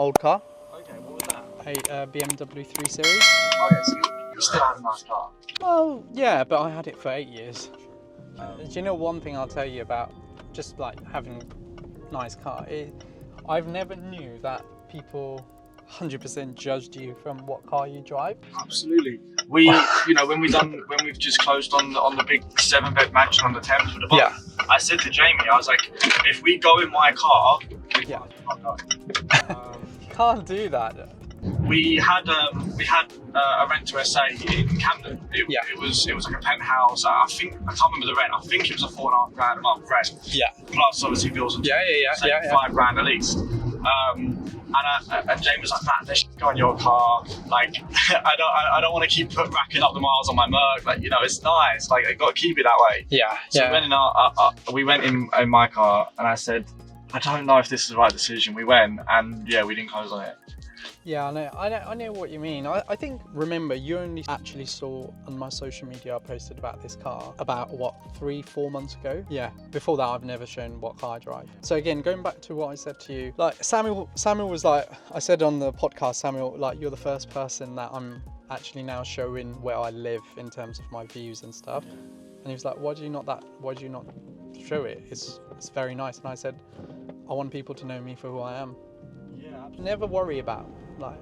old car. Okay, what was that? A BMW 3 Series. Oh yeah, so you still have a nice car. Well, yeah, but I had it for 8 years. Do you know one thing I'll tell you about just like having a nice car? I've never knew that people 100% judged you from what car you drive. Absolutely. We, when we've just closed on the big 7-bed mansion on the Thames with a boat, Yeah. I said to Jamie, I was like, if we go in my car, Yeah. You can't do that. We had a rent to SA in Camden. It was like a penthouse. I can't remember the rent. I think it was a £4,500 a month rent. Yeah. Plus obviously bills and £5,000 at least. And James was like, man, let's go on your car. Like, I don't want to keep racking up the miles on my Merc. Like, it's nice. Like, I got to keep it that way. Yeah. So we went in my car, and I said, I don't know if this is the right decision. We went, and yeah, we didn't close on it. Yeah, I know what you mean. I think, remember, you only actually saw on my social media I posted about this car about, what, 3-4 months ago? Yeah, before that I've never shown what car I drive. So again, going back to what I said to you, like Samuel was like, I said on the podcast, Samuel, like, you're the first person that I'm actually now showing where I live in terms of my views and stuff. And he was like, why do you not show it? It's very nice. And I said, I want people to know me for who I am. Yeah. Never worry about like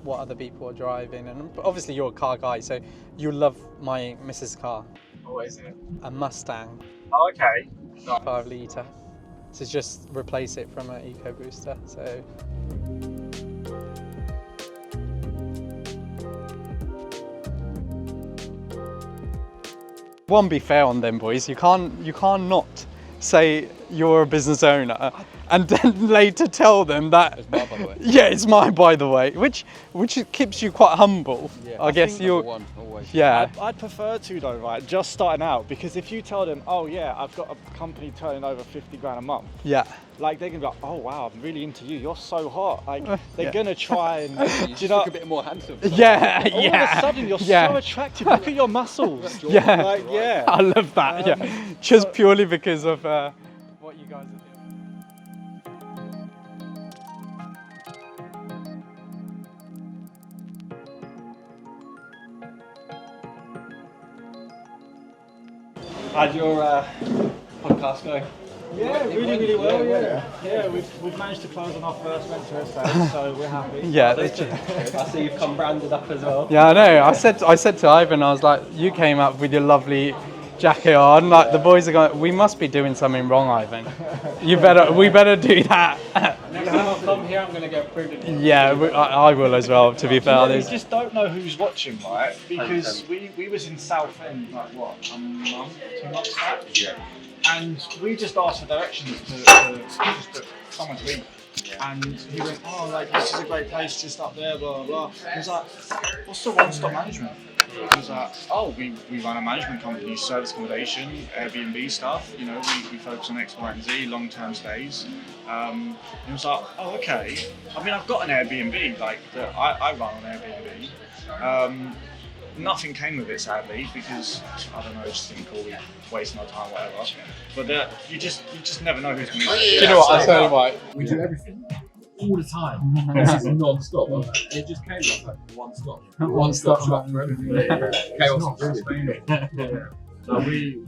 what other people are driving, and obviously you're a car guy, so you love my missus' car. What is it? A Mustang. Oh, okay. 5 litre. To just replace it from an EcoBooster. So. Won't be fair on them boys. You can't not say you're a business owner and then later tell them that it's mine, by the way. Yeah, it's mine, by the way, which keeps you quite humble. Yeah, I guess you're one always. Yeah, I'd prefer to though, right? Just starting out, because if you tell them, oh yeah, I've got a company turning over 50 grand a month. Yeah. Like they're gonna be like, oh wow, I'm really into you. You're so hot. Like they're gonna try and you look a bit more handsome. Yeah, all of a sudden you're so attractive. Look at your muscles. Yeah, like, yeah. I love that. Just purely because of what you guys are doing. How's your podcast going? Yeah, really well. Yeah, we've managed to close on our first rent to SA, so we're happy. Yeah, I see you've come branded up as well. Yeah, I know. I said to Ivan, I was like, you came up with your lovely jacket on. Like the boys are going, we must be doing something wrong, Ivan. We better do that. Next time I come here, I'm going to get printed. Yeah, I will as well. To be fair, we just don't know who's watching, right? Because we was in Southend like what, 2 months back. Yeah. And we just asked for directions to someone to eat. Yeah. And he went, oh, like, this is a great place just up there, blah, blah, blah. He was like, what's the one-stop management? He was like, oh, we run a management company, service accommodation, Airbnb stuff. We focus on X, Y, and Z, long-term stays. He was like, oh, okay. I mean, I've got an Airbnb, like, that I run on Airbnb. Nothing came of it, sadly, because I don't know, just didn't call, we wasting our time, whatever. But you just never know who's going to be. Do you know what I say? Right, we do everything all the time. This is non-stop. It just came like one-stop. One-stop shop for everything. Chaos in Spain. So we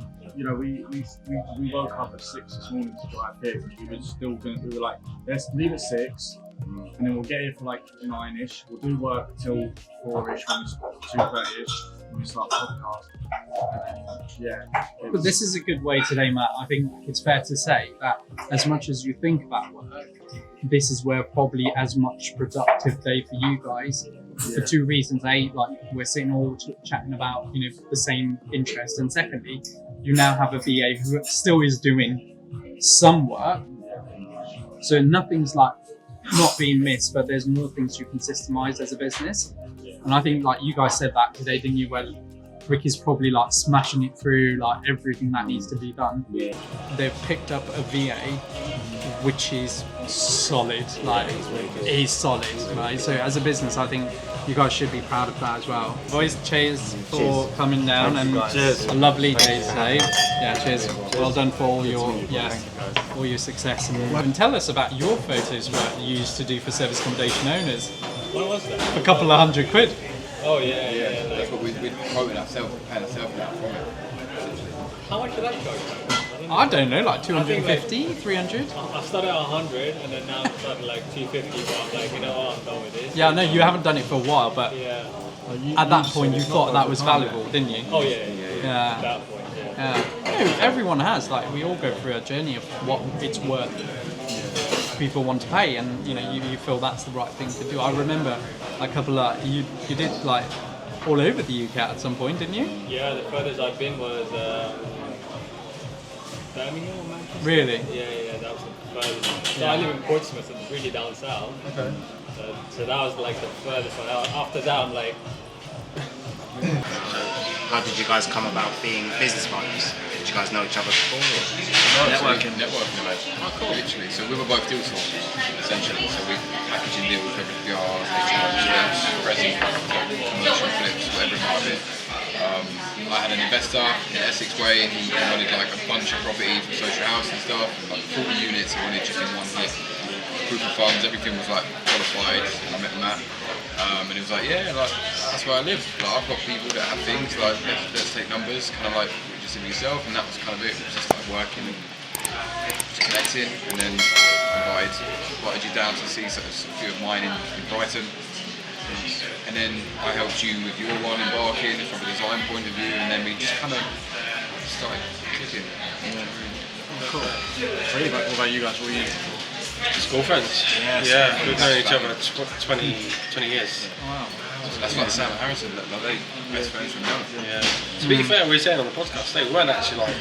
woke up at 6 this morning to drive here, because we were like, let's leave at 6. And then we'll get here for like 9ish. We'll do work till 4ish, 2:30ish, when we start the podcast. Yeah. But this is a good way today, Matt. I think it's fair to say that as much as you think about work, this is where probably as much productive day for you guys. For 2 reasons. A, like we're sitting all chatting about, the same interest. And secondly, you now have a VA who still is doing some work. So nothing's like not being missed, but there's more things you can systemize as a business. And I think like you guys said that today, didn't you? Well, Rick is probably like smashing it through like everything that needs to be done. Yeah. They've picked up a VA which is solid, like he's solid, right? So as a business, I think You guys should be proud of that as well. Boys, cheers for coming down and a lovely day today. Yeah, cheers. Well done for all your all your success. And tell us about your photos what you used to do for service accommodation owners. What was that? A couple of £100. Oh yeah. That's what we're quoting ourselves, paying ourselves now from it. How much did that go? I don't know, like 250, 300? I started at 100 and then now I'm starting like 250, but I'm like, you know what, I'm done with this. Yeah, I know you haven't done it for a while, but Yeah. at that point you thought that was valuable, didn't you? Oh yeah. Yeah. At that point, yeah. Yeah. Everyone has, like, we all go through a journey of what it's worth people want to pay, and you know, you feel that's the right thing to do. I remember a couple of, you did like all over the UK at some point, didn't you? Yeah, the furthest I've been was Birmingham or Manchester. Really? Yeah, that was the furthest. So I live in Portsmouth, so it's really down south. Okay. So that was like the furthest one. After that, I'm like, How did you guys come about being business partners? Did you guys know each other before? Networking, mate. Literally. So we were both deal sources, essentially. So we packaging deals, whether it be ours, HMOs, resi, commercial flips, whatever it might be. I had an investor in Essex Way, and he wanted like a bunch of properties for social housing stuff, like 40 units. He wanted just in one hit. Group of funds, everything was like qualified. And I met Matt, and he was like, "Yeah, like that's where I live. Like I've got people that have things. Like let's take numbers, kind of like just in yourself." And that was kind of it. We just started working and just connecting, and then invited you down to see a few of mine in Brighton. And then I helped you with your one in Barking from a design point of view, and then we just kind of started clicking. Cool. What about you guys? What were you? School friends. Yeah, we've known each other 20 years. Wow. That's like Sam Harrison, like they best friends from young. Yeah. To be fair, we were saying on the podcast today, we weren't actually like,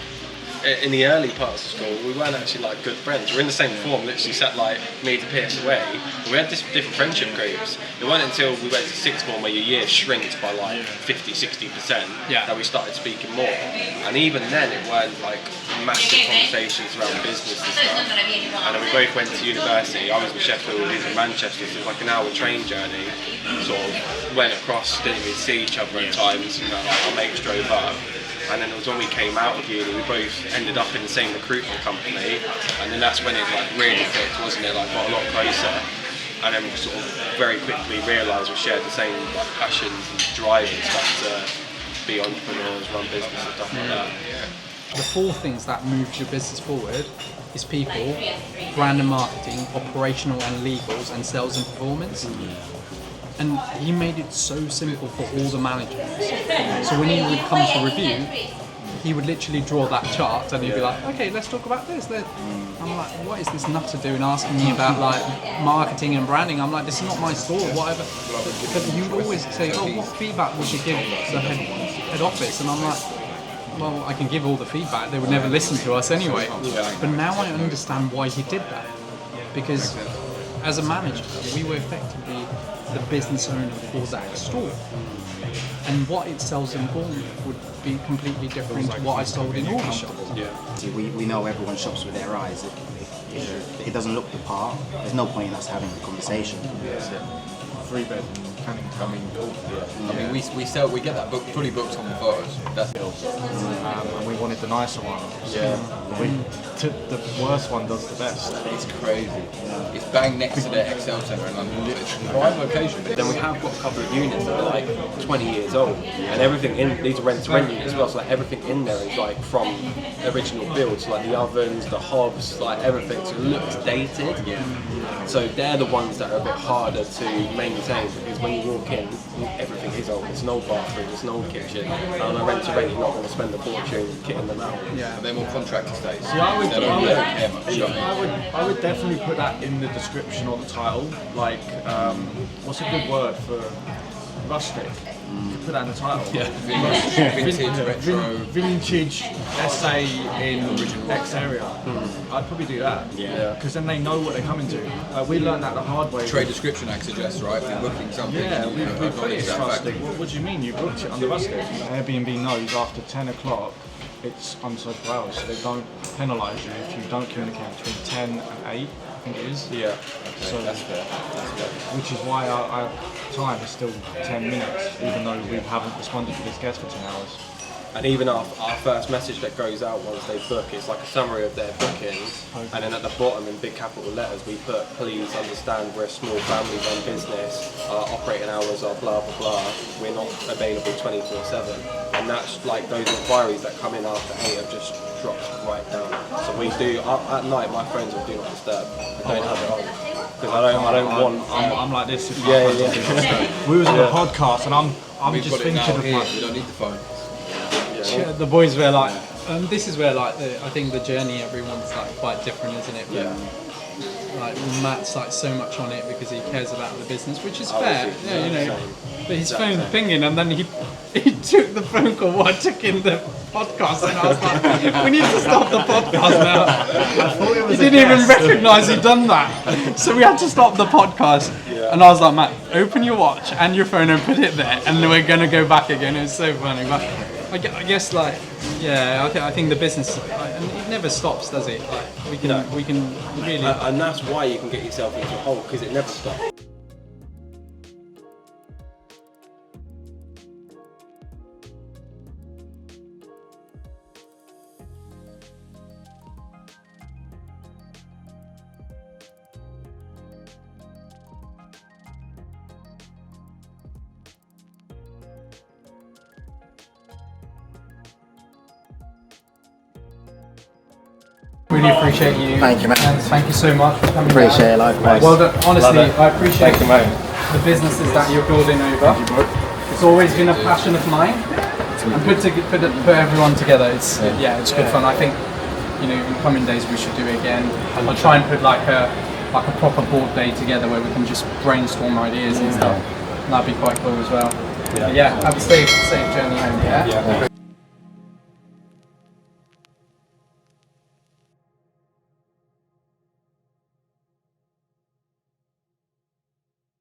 in the early parts of school, we weren't actually like good friends. We were in the same form, literally sat like me to Pierce away. But we had different friendship groups. It wasn't until we went to sixth form where your year shrinks by like 50-60% that we started speaking more. And even then, it weren't like massive conversations around business and stuff. And then we both went to university. I was in Sheffield, he was in Manchester, so it was like an hour train journey. Sort of went across, didn't really see each other at times. You know, like our mates drove up. And then it was when we came out of uni, we both ended up in the same recruitment company, and then that's when it like really clicked, wasn't it? Like got a lot closer, and then we sort of very quickly realised we shared the same like passions and drive and stuff to be entrepreneurs, run business and stuff like that. The 4 things that moves your business forward is people, brand and marketing, operational and legals, and sales and performance. And he made it so simple for all the managers. So when he would come to review, he would literally draw that chart and he'd be like, okay, let's talk about this. I'm like, what is this nutter doing asking me about like marketing and branding? I'm like, this is not my store, whatever. But he would always say, oh, what feedback would you give the head office? And I'm like, well, I can give all the feedback. They would never listen to us anyway. But now I understand why he did that. Because as a manager, we were effectively the business owner for that store. And what it sells in Bournemouth would be completely different to what I sold in all the shops. See, we know everyone shops with their eyes. If it doesn't look the part, there's no point in us having the conversation. 3-bed Canning. I mean, we get that book fully booked on the photos. That's And we wanted the nicer one. The worst one does the best. It's crazy. It's bang next to the Excel Centre in London. It's a prime location. Then we have got a couple of units that are like 20 years old, and everything in these are rent-to-rent units as well. So like everything in there is like from original builds, like the ovens, the hobs, like everything. So it looks dated. So they're the ones that are a bit harder to maintain because when you walk in, everything is old. There's no bathroom, there's no kitchen. And on a rent-to-rent, you're not going to spend a fortune kitting them out. And they're more contractor stays. See, I would definitely put that in the description or the title. Like, what's a good word for rustic? You could put that in the title. Vintage, retro. Vintage essay in X area. I'd probably do that. Because then they know what they're coming to. We learned that the hard way. Trade description acts suggest, right? If you're booking something, we put it rustic. What do you mean? You booked it under rustic? Airbnb knows after 10 o'clock it's unsocial hours, so they don't penalise you if you don't communicate between 10 and 8. think it is. Yeah. So That's fair. That's fair. which is why our time is still 10 minutes, even though we haven't responded to this guest for 10 hours. And even our first message that goes out once they book, it's like a summary of their bookings. Okay. And then at the bottom in big capital letters we put, please understand we're a small family run business, our operating hours are blah blah blah, we're not available 24/7. And that's like those inquiries that come in after 8 have just dropped right down. So we do, at night my phones will do not disturb. I don't have it on. Because I don't want... I'm like this. Yeah. We was on a podcast and I'm We've just got it thinking now of here, like, we don't need the phone. The boys were like, this is where like I think the journey everyone's like quite different, isn't it? But, like Matt's like so much on it because he cares about the business, which is fair. Yeah, you know. But his phone's pinging, and then he took the phone call while I took in the podcast, and I was like, we need to stop the podcast now. He didn't even recognise he'd done that, so we had to stop the podcast. And I was like, Matt, open your watch and your phone and put it there, and we're gonna go back again. It was so funny, but I guess like, yeah, I think the business, and it never stops, does it? Like we can really, and that's why you can get yourself into a hole, because it never stops. really appreciate you. Thank you, man. And thank you so much for coming Appreciate down. it, likewise. Well done. Honestly, I appreciate Thank you, mate. the businesses that you're building over. It's always been a passion of mine. And put everyone together. It's good fun. I think, you know, in coming days we should do it again. I'll try and put like a proper board day together where we can just brainstorm ideas and stuff. And that'd be quite cool as well. Yeah, have a safe journey home. Yeah.